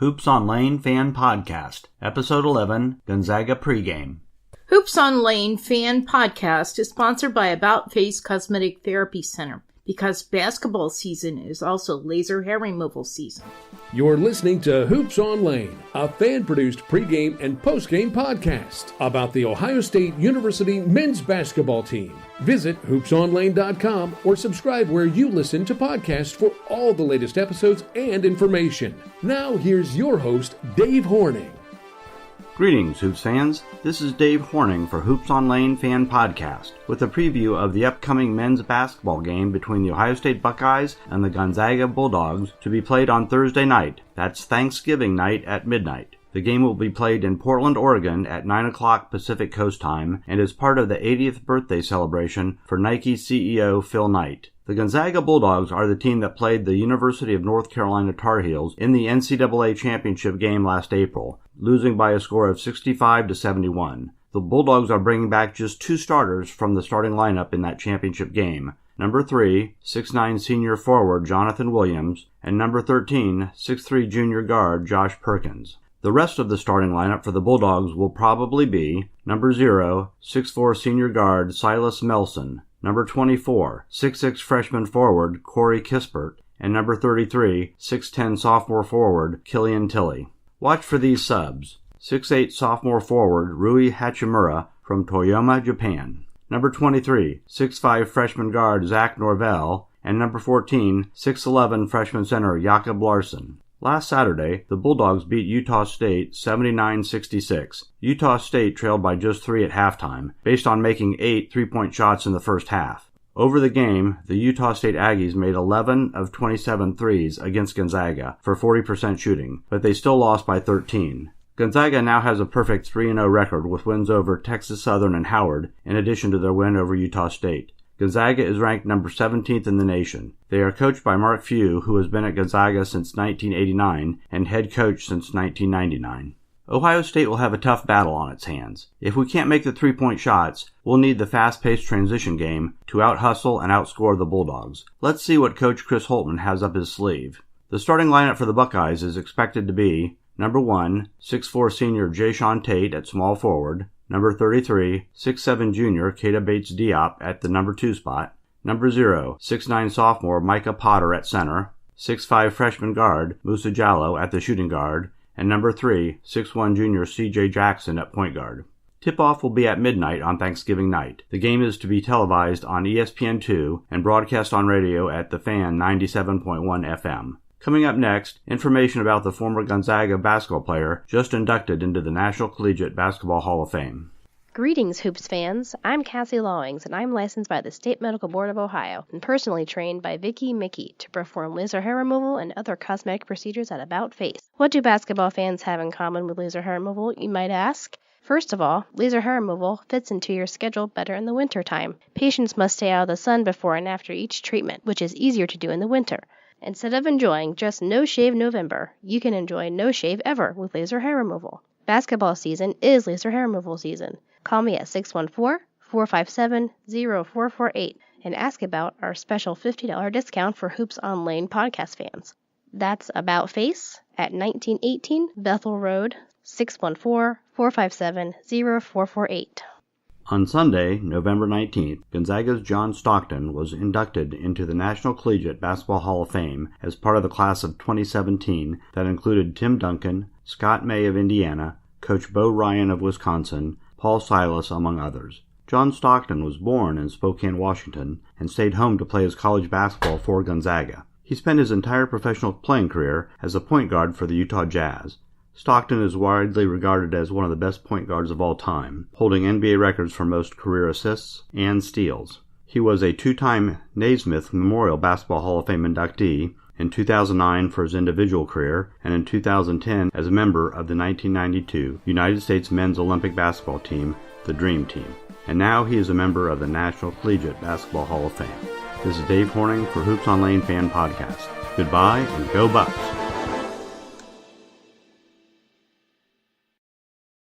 Hoops on Lane Fan Podcast, Episode 11, Gonzaga Pregame. Hoops on Lane Fan Podcast is sponsored by About Face Cosmetic Therapy Center, because basketball season is also laser hair removal season. You're listening to Hoops on Lane, a fan-produced pregame and postgame podcast about the Ohio State University men's basketball team. Visit hoopsonlane.com or subscribe where you listen to podcasts for all the latest episodes and information. Now here's your host, Dave Horning. Greetings, Hoops fans. This is Dave Horning for Hoops on Lane Fan Podcast, with a preview of the upcoming men's basketball game between the Ohio State Buckeyes and the Gonzaga Bulldogs to be played on Thursday night. That's Thanksgiving night at midnight. The game will be played in Portland, Oregon at 9 o'clock Pacific Coast Time and is part of the 80th birthday celebration for Nike CEO Phil Knight. The Gonzaga Bulldogs are the team that played the University of North Carolina Tar Heels in the NCAA championship game last April, losing by a score of 65-71. The Bulldogs are bringing back just two starters from the starting lineup in that championship game. Number 3, 6'9" senior forward Jonathan Williams, and number 13, 6'3" junior guard Josh Perkins. The rest of the starting lineup for the Bulldogs will probably be number 0, 6'4" senior guard Silas Melson, number 24, 6'6" freshman forward Corey Kispert, and number 33, 6'10" sophomore forward Killian Tilley. Watch for these subs: 6'8" sophomore forward Rui Hachimura from Toyama, Japan, number 23, 6'5" freshman guard Zach Norvell, and number 14, 6'11" freshman center Jakob Larson. Last Saturday, the Bulldogs beat Utah State 79-66. Utah State trailed by just 3 at halftime, based on making 8 three-point shots in the first half. Over the game, the Utah State Aggies made 11 of 27 threes against Gonzaga for 40% shooting, but they still lost by 13. Gonzaga now has a perfect 3-0 record with wins over Texas Southern and Howard, in addition to their win over Utah State. Gonzaga is ranked number 17th in the nation. They are coached by Mark Few, who has been at Gonzaga since 1989 and head coach since 1999. Ohio State will have a tough battle on its hands. If we can't make the three-point shots, we'll need the fast-paced transition game to out-hustle and outscore the Bulldogs. Let's see what Coach Chris Holtman has up his sleeve. The starting lineup for the Buckeyes is expected to be number 1, 6'4" senior Jayshawn Tate at small forward, number 33, 6'7" junior Keita Bates-Diop at the number 2 spot, number 0, 6'9" sophomore Micah Potter at center, 6'5" freshman guard Musa Jallow at the shooting guard, and number 3, 6'1" junior C.J. Jackson at point guard. Tip-off will be at midnight on Thanksgiving night. The game is to be televised on ESPN2 and broadcast on radio at The Fan 97.1 FM. Coming up next, information about the former Gonzaga basketball player just inducted into the National Collegiate Basketball Hall of Fame. Greetings, Hoops fans. I'm Cassie Lawings, and I'm licensed by the State Medical Board of Ohio and personally trained by Vicky Mickey to perform laser hair removal and other cosmetic procedures at About Face. What do basketball fans have in common with laser hair removal, you might ask? First of all, laser hair removal fits into your schedule better in the winter time. Patients must stay out of the sun before and after each treatment, which is easier to do in the winter. Instead of enjoying just No Shave November, you can enjoy No Shave Ever with laser hair removal. Basketball season is laser hair removal season. Call me at 614-457-0448 and ask about our special $50 discount for Hoops on Lane podcast fans. That's About Face at 1918 Bethel Road, 614-457-0448. On Sunday, November 19th, Gonzaga's John Stockton was inducted into the National Collegiate Basketball Hall of Fame as part of the class of 2017 that included Tim Duncan, Scott May of Indiana, Coach Bo Ryan of Wisconsin, Paul Silas, among others. John Stockton was born in Spokane, Washington, and stayed home to play his college basketball for Gonzaga. He spent his entire professional playing career as a point guard for the Utah Jazz. Stockton is widely regarded as one of the best point guards of all time, holding NBA records for most career assists and steals. He was a two-time Naismith Memorial Basketball Hall of Fame inductee in 2009 for his individual career, and in 2010 as a member of the 1992 United States Men's Olympic Basketball Team, the Dream Team. And now he is a member of the National Collegiate Basketball Hall of Fame. This is Dave Horning for Hoops on Lane Fan Podcast. Goodbye and go Bucks!